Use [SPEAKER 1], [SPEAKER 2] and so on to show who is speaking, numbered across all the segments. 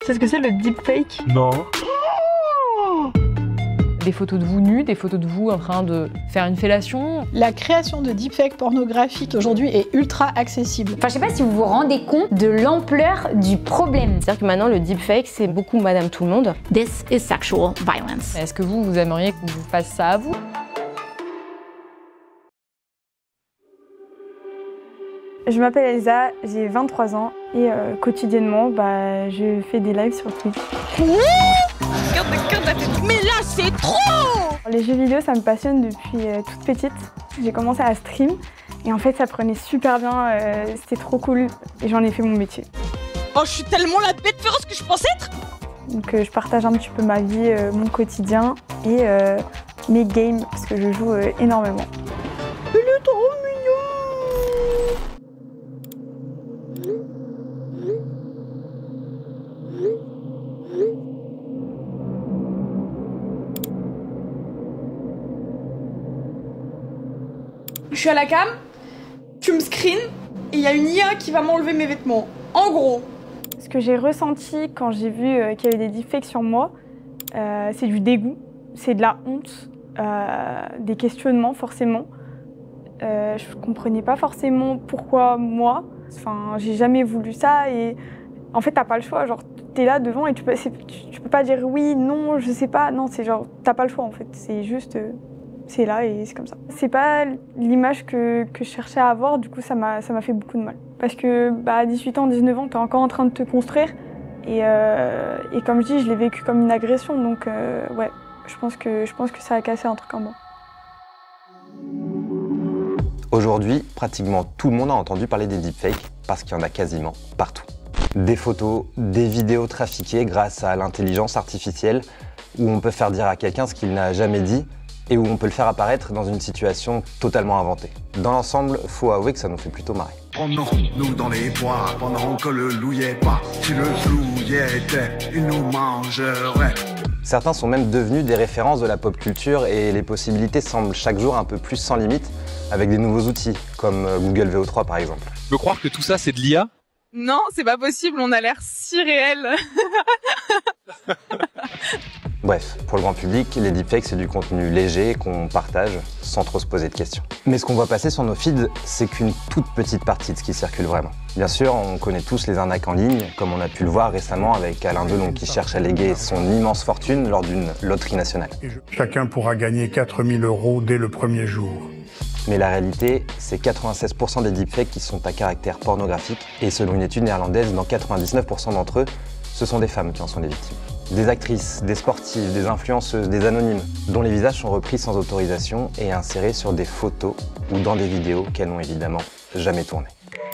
[SPEAKER 1] Tu sais ce que c'est le deepfake?
[SPEAKER 2] Non.
[SPEAKER 3] Des photos de vous nus, des photos de vous en train de faire une fellation.
[SPEAKER 4] La création de deepfakes pornographiques aujourd'hui est ultra accessible.
[SPEAKER 5] Enfin, je sais pas si vous vous rendez compte de l'ampleur du problème.
[SPEAKER 6] C'est-à-dire que maintenant, le deepfake, c'est beaucoup Madame Tout-le-Monde.
[SPEAKER 7] This is sexual violence.
[SPEAKER 3] Est-ce que vous aimeriez qu'on vous fasse ça à vous?
[SPEAKER 1] Je m'appelle Elsa, j'ai 23 ans et quotidiennement, je fais des lives sur Twitch.
[SPEAKER 7] Mais là, c'est trop!
[SPEAKER 1] Les jeux vidéo, ça me passionne depuis toute petite. J'ai commencé à stream et en fait, ça prenait super bien, c'était trop cool et j'en ai fait mon métier.
[SPEAKER 7] Oh, je suis tellement la bête féroce que je pensais être!
[SPEAKER 1] Donc je partage un petit peu ma vie, mon quotidien et mes games parce que je joue énormément.
[SPEAKER 7] Il est trop mignon!
[SPEAKER 8] Je suis à la cam, tu me screens et il y a une IA qui va m'enlever mes vêtements. En gros.
[SPEAKER 1] Ce que j'ai ressenti quand j'ai vu qu'il y avait des deepfakes sur moi, c'est du dégoût, c'est de la honte, des questionnements forcément. Je comprenais pas forcément pourquoi moi. Enfin, j'ai jamais voulu ça et en fait t'as pas le choix. Genre t'es là devant et tu peux pas dire oui, non, je sais pas. Non, c'est genre t'as pas le choix en fait. C'est juste c'est là et c'est comme ça. C'est pas l'image que je cherchais à avoir, du coup ça m'a fait beaucoup de mal. Parce que à 18 ans, 19 ans, t'es encore en train de te construire et comme je dis, je l'ai vécu comme une agression, donc ouais, je pense que ça a cassé un truc en moi.
[SPEAKER 9] Aujourd'hui, pratiquement tout le monde a entendu parler des deepfakes parce qu'il y en a quasiment partout. Des photos, des vidéos trafiquées grâce à l'intelligence artificielle où on peut faire dire à quelqu'un ce qu'il n'a jamais dit et où on peut le faire apparaître dans une situation totalement inventée. Dans l'ensemble, faut avouer que ça nous fait plutôt marrer.
[SPEAKER 10] Prenons-nous dans les bois pendant que le louillait pas. Si le louillait était, il nous mangerait.
[SPEAKER 9] Certains sont même devenus des références de la pop culture et les possibilités semblent chaque jour un peu plus sans limite avec des nouveaux outils comme Google VO3 par exemple.
[SPEAKER 2] Tu peux croire que tout ça c'est de l'IA?
[SPEAKER 8] Non, c'est pas possible, on a l'air si réel.
[SPEAKER 9] Bref, pour le grand public, les deepfakes c'est du contenu léger qu'on partage sans trop se poser de questions. Mais ce qu'on voit passer sur nos feeds, c'est qu'une toute petite partie de ce qui circule vraiment. Bien sûr, on connaît tous les arnaques en ligne, comme on a pu le voir récemment avec Alain Delon qui cherche à léguer son immense fortune lors d'une loterie nationale.
[SPEAKER 11] Chacun pourra gagner 4 000 € dès le premier jour.
[SPEAKER 9] Mais la réalité, c'est 96% des deepfakes qui sont à caractère pornographique et selon une étude néerlandaise, dans 99% d'entre eux, ce sont des femmes qui en sont les victimes. Des actrices, des sportives, des influenceuses, des anonymes, dont les visages sont repris sans autorisation et insérés sur des photos ou dans des vidéos qu'elles n'ont évidemment jamais tournées.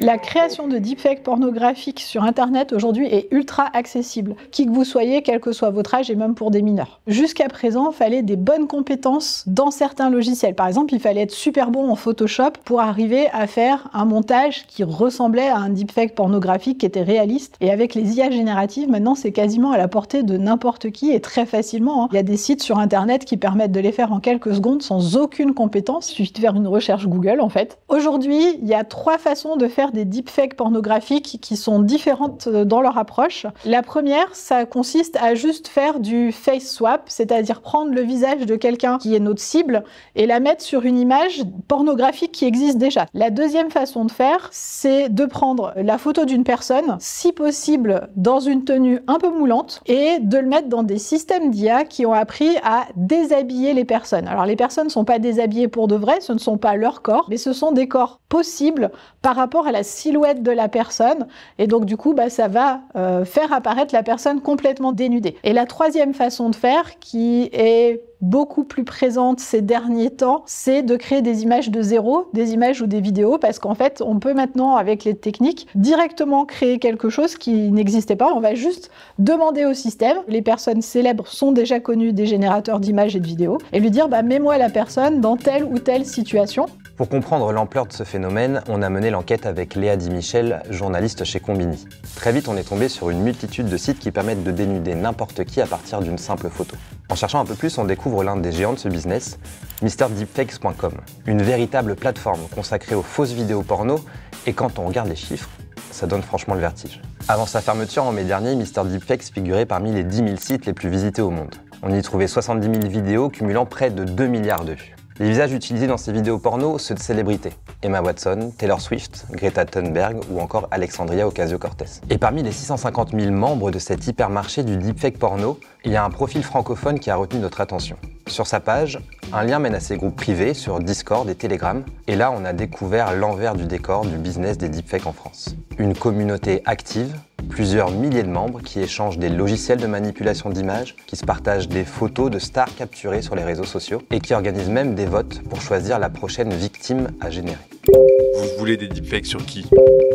[SPEAKER 4] La création de deepfakes pornographiques sur Internet aujourd'hui est ultra accessible, qui que vous soyez, quel que soit votre âge et même pour des mineurs. Jusqu'à présent, il fallait des bonnes compétences dans certains logiciels. Par exemple, il fallait être super bon en Photoshop pour arriver à faire un montage qui ressemblait à un deepfake pornographique qui était réaliste. Et avec les IA génératives, maintenant, c'est quasiment à la portée de n'importe qui et très facilement. Il y a des sites sur Internet qui permettent de les faire en quelques secondes sans aucune compétence. Il suffit de faire une recherche Google, en fait. Aujourd'hui, il y a 3 façons de faire des deepfakes pornographiques qui sont différentes dans leur approche. La première, ça consiste à juste faire du face swap, c'est-à-dire prendre le visage de quelqu'un qui est notre cible et la mettre sur une image pornographique qui existe déjà. La deuxième façon de faire, c'est de prendre la photo d'une personne, si possible dans une tenue un peu moulante, et de le mettre dans des systèmes d'IA qui ont appris à déshabiller les personnes. Alors les personnes ne sont pas déshabillées pour de vrai, ce ne sont pas leurs corps, mais ce sont des corps possibles par rapport à la silhouette de la personne et donc du coup ça va faire apparaître la personne complètement dénudée. Et la troisième façon de faire qui est beaucoup plus présente ces derniers temps, c'est de créer des images de zéro, des images ou des vidéos, parce qu'en fait on peut maintenant avec les techniques directement créer quelque chose qui n'existait pas. On va juste demander au système, les personnes célèbres sont déjà connues des générateurs d'images et de vidéos, et lui dire mets-moi la personne dans telle ou telle situation.
[SPEAKER 9] Pour comprendre l'ampleur de ce phénomène, on a mené l'enquête avec Léa Di Michel, journaliste chez Combini. Très vite, on est tombé sur une multitude de sites qui permettent de dénuder n'importe qui à partir d'une simple photo. En cherchant un peu plus, on découvre l'un des géants de ce business, MrDeepfakes.com, une véritable plateforme consacrée aux fausses vidéos porno, et quand on regarde les chiffres, ça donne franchement le vertige. Avant sa fermeture en mai dernier, Mr Deepfakes figurait parmi les 10 000 sites les plus visités au monde. On y trouvait 70 000 vidéos cumulant près de 2 milliards de vues. Les visages utilisés dans ces vidéos porno, ceux de célébrités. Emma Watson, Taylor Swift, Greta Thunberg ou encore Alexandria Ocasio-Cortez. Et parmi les 650 000 membres de cet hypermarché du deepfake porno, il y a un profil francophone qui a retenu notre attention. Sur sa page, un lien mène à ses groupes privés sur Discord et Telegram. Et là, on a découvert l'envers du décor du business des deepfakes en France. Une communauté active, plusieurs milliers de membres qui échangent des logiciels de manipulation d'images, qui se partagent des photos de stars capturées sur les réseaux sociaux et qui organisent même des votes pour choisir la prochaine victime à générer.
[SPEAKER 12] Vous voulez des deepfakes sur qui?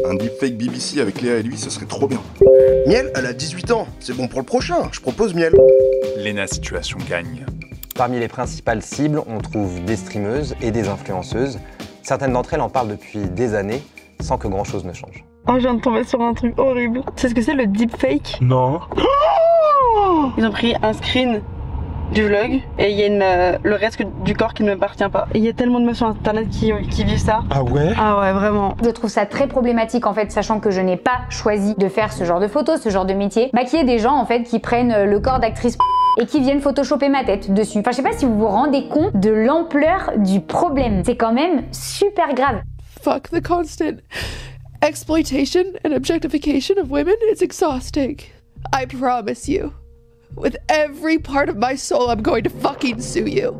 [SPEAKER 13] Un deepfake BBC avec Léa et lui, ça serait trop bien. Miel, elle a 18 ans, c'est bon pour le prochain, je propose Miel.
[SPEAKER 12] Lena Situation gagne.
[SPEAKER 9] Parmi les principales cibles, on trouve des streameuses et des influenceuses. Certaines d'entre elles en parlent depuis des années, sans que grand-chose ne change.
[SPEAKER 8] Oh, je viens de tomber sur un truc horrible. Tu sais ce que c'est le deepfake?
[SPEAKER 11] Non.
[SPEAKER 8] Oh, ils ont pris un screen du vlog et il y a le reste du corps qui ne m'appartient pas. Et il y a tellement de meufs sur internet qui vivent ça.
[SPEAKER 11] Ah ouais?
[SPEAKER 8] Ah ouais, vraiment.
[SPEAKER 5] Je trouve ça très problématique en fait, sachant que je n'ai pas choisi de faire ce genre de photos, ce genre de métier. Qu'il y ait des gens en fait qui prennent le corps d'actrice et qui viennent photoshopper ma tête dessus. Enfin, je sais pas si vous vous rendez compte de l'ampleur du problème. C'est quand même super grave.
[SPEAKER 14] Fuck the constant exploitation and objectification of women. It's exhausting. I promise you. With every part of my soul, I'm going to fucking sue you.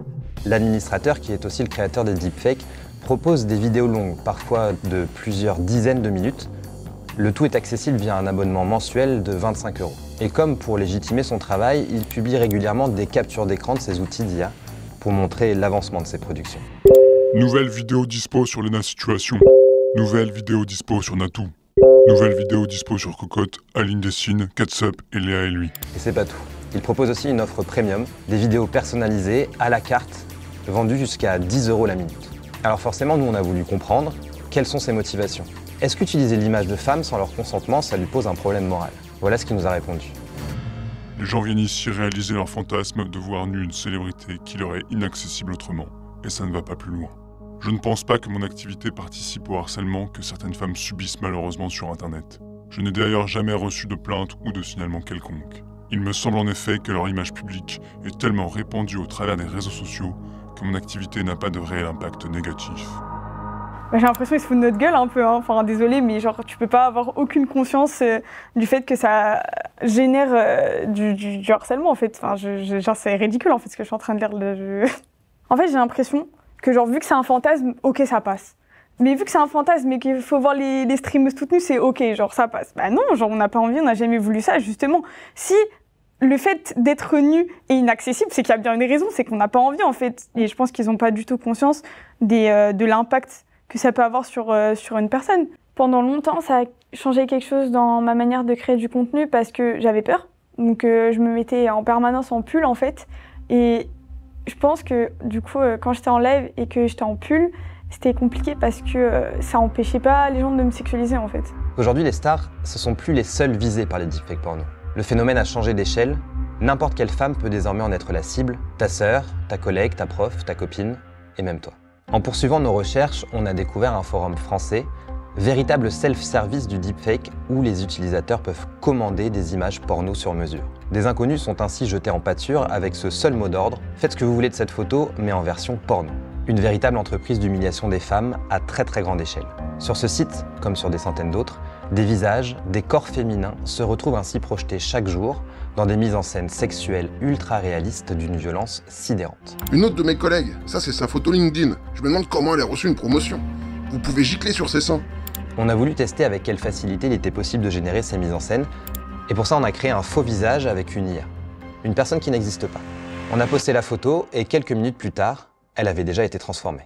[SPEAKER 9] L'administrateur, qui est aussi le créateur des deepfakes, propose des vidéos longues, parfois de plusieurs dizaines de minutes. Le tout est accessible via un abonnement mensuel de 25 €. Et comme pour légitimer son travail, il publie régulièrement des captures d'écran de ses outils d'IA pour montrer l'avancement de ses productions.
[SPEAKER 11] Nouvelle vidéo dispo sur Lena Situation. Nouvelle vidéo dispo sur Natou. Nouvelle vidéo dispo sur Cocotte, Aline Dessine, Catsup et Léa et lui.
[SPEAKER 9] Et c'est pas tout. Il propose aussi une offre premium, des vidéos personnalisées, à la carte, vendues jusqu'à 10 € la minute. Alors forcément, nous on a voulu comprendre quelles sont ses motivations. Est-ce qu'utiliser l'image de femmes sans leur consentement, ça lui pose un problème moral? Voilà ce qu'il nous a répondu.
[SPEAKER 11] Les gens viennent ici réaliser leur fantasme de voir nue une célébrité qui leur est inaccessible autrement, et ça ne va pas plus loin. Je ne pense pas que mon activité participe au harcèlement que certaines femmes subissent malheureusement sur Internet. Je n'ai d'ailleurs jamais reçu de plainte ou de signalement quelconque. Il me semble en effet que leur image publique est tellement répandue au travers des réseaux sociaux que mon activité n'a pas de réel impact négatif.
[SPEAKER 1] J'ai l'impression qu'ils se foutent de notre gueule un peu, hein. Enfin désolé, mais genre tu peux pas avoir aucune conscience du fait que ça génère du harcèlement en fait. Enfin, genre c'est ridicule en fait ce que je suis en train de lire. En fait j'ai l'impression que genre vu que c'est un fantasme, ok ça passe. Mais vu que c'est un fantasme et qu'il faut voir les streameuses toutes nues, c'est ok, genre ça passe. Bah non, genre on n'a pas envie, on n'a jamais voulu ça justement. Si le fait d'être nu est inaccessible, c'est qu'il y a bien une raison, c'est qu'on n'a pas envie en fait. Et je pense qu'ils n'ont pas du tout conscience de l'impact que ça peut avoir sur une personne. Pendant longtemps, ça a changé quelque chose dans ma manière de créer du contenu parce que j'avais peur. Donc je me mettais en permanence en pull en fait. Et je pense que du coup, quand j'étais en live et que j'étais en pull, c'était compliqué parce que ça empêchait pas les gens de me sexualiser en fait.
[SPEAKER 9] Aujourd'hui, les stars, ce sont plus les seules visées par les deepfakes porno. Le phénomène a changé d'échelle. N'importe quelle femme peut désormais en être la cible. Ta sœur, ta collègue, ta prof, ta copine et même toi. En poursuivant nos recherches, on a découvert un forum français, véritable self-service du deepfake où les utilisateurs peuvent commander des images porno sur mesure. Des inconnus sont ainsi jetés en pâture avec ce seul mot d'ordre « Faites ce que vous voulez de cette photo, mais en version porno ». Une véritable entreprise d'humiliation des femmes à très grande échelle. Sur ce site, comme sur des centaines d'autres, des visages, des corps féminins se retrouvent ainsi projetés chaque jour dans des mises en scène sexuelles ultra réalistes d'une violence sidérante.
[SPEAKER 13] Une autre de mes collègues, ça c'est sa photo LinkedIn. Je me demande comment elle a reçu une promotion. Vous pouvez gicler sur ses seins.
[SPEAKER 9] On a voulu tester avec quelle facilité il était possible de générer ces mises en scène, et pour ça on a créé un faux visage avec une IA. Une personne qui n'existe pas. On a posté la photo et quelques minutes plus tard, elle avait déjà été transformée.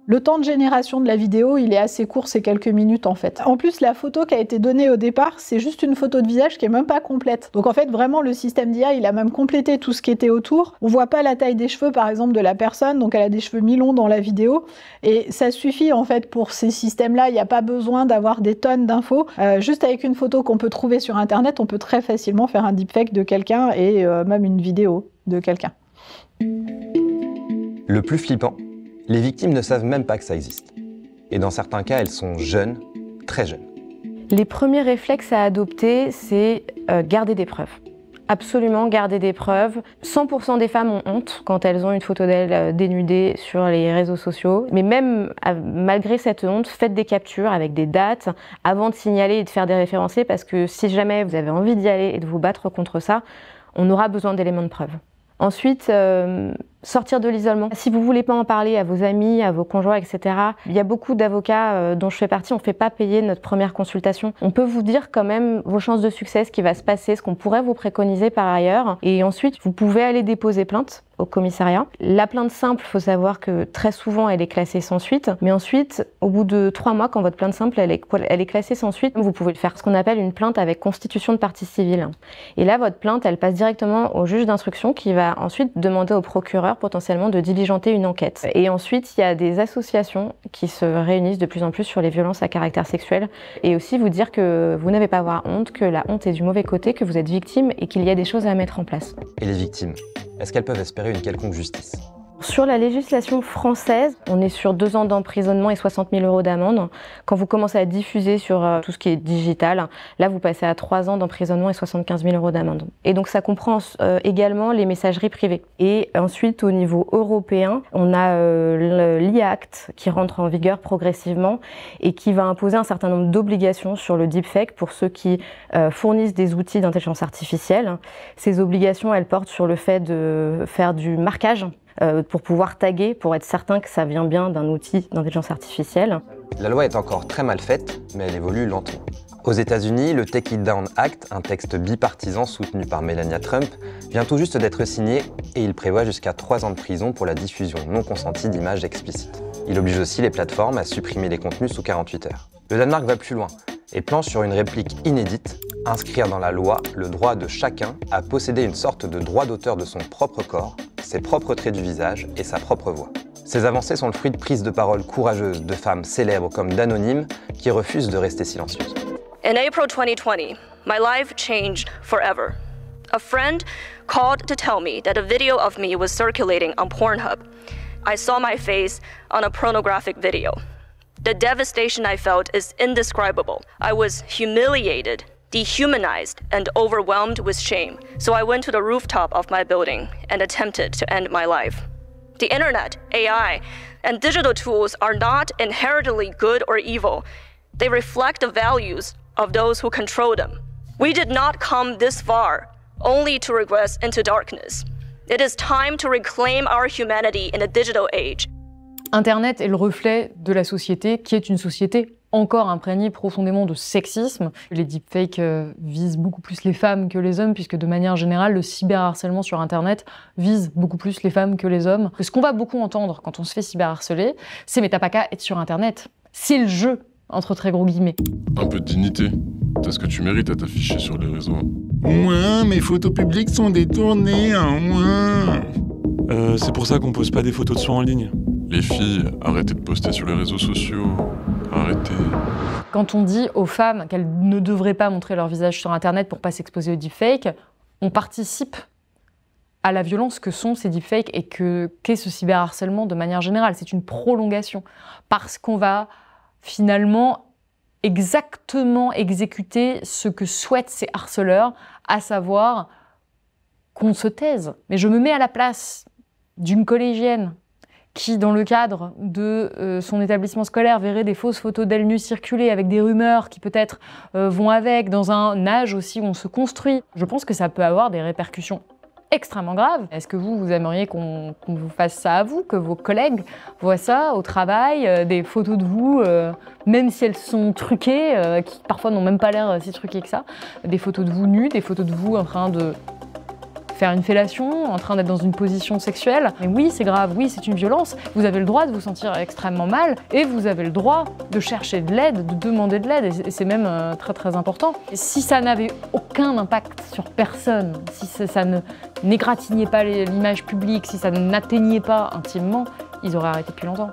[SPEAKER 4] Le temps de génération de la vidéo, il est assez court, c'est quelques minutes en fait. En plus, la photo qui a été donnée au départ, c'est juste une photo de visage qui est même pas complète. Donc en fait, vraiment, le système d'IA, il a même complété tout ce qui était autour. On voit pas la taille des cheveux, par exemple, de la personne, donc elle a des cheveux mi-longs dans la vidéo. Et ça suffit en fait pour ces systèmes-là, il n'y a pas besoin d'avoir des tonnes d'infos. Juste avec une photo qu'on peut trouver sur Internet, on peut très facilement faire un deepfake de quelqu'un et même une vidéo de quelqu'un.
[SPEAKER 9] Le plus flippant, Les victimes ne savent même pas que ça existe. Et dans certains cas, elles sont jeunes, très jeunes.
[SPEAKER 6] Les premiers réflexes à adopter, c'est garder des preuves. Absolument garder des preuves. 100% des femmes ont honte quand elles ont une photo d'elles dénudée sur les réseaux sociaux. Mais même malgré cette honte, faites des captures avec des dates avant de signaler et de faire des référencés, parce que si jamais vous avez envie d'y aller et de vous battre contre ça, on aura besoin d'éléments de preuve. Ensuite, sortir de l'isolement. Si vous ne voulez pas en parler à vos amis, à vos conjoints, etc., il y a beaucoup d'avocats dont je fais partie, on ne fait pas payer notre première consultation. On peut vous dire quand même vos chances de succès, ce qui va se passer, ce qu'on pourrait vous préconiser par ailleurs. Et ensuite, vous pouvez aller déposer plainte au commissariat. La plainte simple, il faut savoir que très souvent, elle est classée sans suite. Mais ensuite, au bout de 3 mois, quand votre plainte simple, elle est classée sans suite, vous pouvez faire ce qu'on appelle une plainte avec constitution de partie civile. Et là, votre plainte, elle passe directement au juge d'instruction qui va ensuite demander au procureur potentiellement de diligenter une enquête. Et ensuite, il y a des associations qui se réunissent de plus en plus sur les violences à caractère sexuel et aussi vous dire que vous n'avez pas à avoir honte, que la honte est du mauvais côté, que vous êtes victime et qu'il y a des choses à mettre en place.
[SPEAKER 9] Et les victimes, est-ce qu'elles peuvent espérer une quelconque justice ?
[SPEAKER 6] Sur la législation française, on est sur 2 ans d'emprisonnement et 60 000 € d'amende. Quand vous commencez à diffuser sur tout ce qui est digital, là vous passez à 3 ans d'emprisonnement et 75 000 € d'amende. Et donc ça comprend également les messageries privées. Et ensuite au niveau européen, on a l'IA Act qui rentre en vigueur progressivement et qui va imposer un certain nombre d'obligations sur le deepfake pour ceux qui fournissent des outils d'intelligence artificielle. Ces obligations, elles portent sur le fait de faire du marquage pour pouvoir taguer, pour être certain que ça vient bien d'un outil d'intelligence artificielle.
[SPEAKER 9] La loi est encore très mal faite, mais elle évolue lentement. Aux États-Unis, le Take It Down Act, un texte bipartisan soutenu par Melania Trump, vient tout juste d'être signé et il prévoit jusqu'à 3 ans de prison pour la diffusion non consentie d'images explicites. Il oblige aussi les plateformes à supprimer les contenus sous 48 heures. Le Danemark va plus loin et planche sur une réplique inédite, inscrire dans la loi le droit de chacun à posséder une sorte de droit d'auteur de son propre corps, ses propres traits du visage et sa propre voix. Ces avancées sont le fruit de prises de parole courageuses de femmes célèbres comme d'anonymes qui refusent de rester silencieuses.
[SPEAKER 15] In April 2020, my life changed forever. A friend called to tell me that a video of me was circulating on Pornhub. I saw my face on a pornographic video. The devastation I felt is indescribable. I was humiliated, dehumanized, and overwhelmed with shame. So I went to the rooftop of my building and attempted to end my life. The internet, AI, and digital tools are not inherently good or evil. They reflect the values of those who control them. We did not come this far only to regress into darkness. It is time to reclaim our humanity in a digital age.
[SPEAKER 3] Internet est le reflet de la société, qui est une société encore imprégnée profondément de sexisme. Les deepfakes visent beaucoup plus les femmes que les hommes, puisque de manière générale, le cyberharcèlement sur Internet vise beaucoup plus les femmes que les hommes. Ce qu'on va beaucoup entendre quand on se fait cyberharceler, c'est « mais t'as pas qu'à être sur Internet ». C'est le jeu, entre très gros guillemets.
[SPEAKER 11] Un peu de dignité. T'as ce que tu mérites à t'afficher sur les réseaux.
[SPEAKER 16] Ouais, mes photos publiques sont détournées, hein, ouais.
[SPEAKER 17] C'est pour ça qu'on pose pas des photos de soi en ligne.
[SPEAKER 11] Les filles, arrêtez de poster sur les réseaux sociaux. Arrêtez.
[SPEAKER 3] Quand on dit aux femmes qu'elles ne devraient pas montrer leur visage sur Internet pour pas s'exposer aux deepfakes, on participe à la violence que sont ces deepfakes et qu'est ce cyberharcèlement de manière générale. C'est une prolongation. Parce qu'on va finalement exactement exécuter ce que souhaitent ces harceleurs, à savoir qu'on se taise. Mais je me mets à la place d'une collégienne qui, dans le cadre de son établissement scolaire, verrait des fausses photos d'elle nue circuler avec des rumeurs qui peut-être vont avec, dans un âge aussi où on se construit. Je pense que ça peut avoir des répercussions extrêmement graves. Est-ce que vous aimeriez qu'on vous fasse ça à vous, que vos collègues voient ça au travail, des photos de vous, même si elles sont truquées, qui parfois n'ont même pas l'air si truquées que ça, des photos de vous nus, des photos de vous en train de faire une fellation, en train d'être dans une position sexuelle. Mais oui, c'est grave, oui, c'est une violence. Vous avez le droit de vous sentir extrêmement mal et vous avez le droit de chercher de l'aide, de demander de l'aide. Et c'est même très très important. Et si ça n'avait aucun impact sur personne, si ça n'égratignait pas l'image publique, si ça n'atteignait pas intimement, ils auraient arrêté depuis longtemps.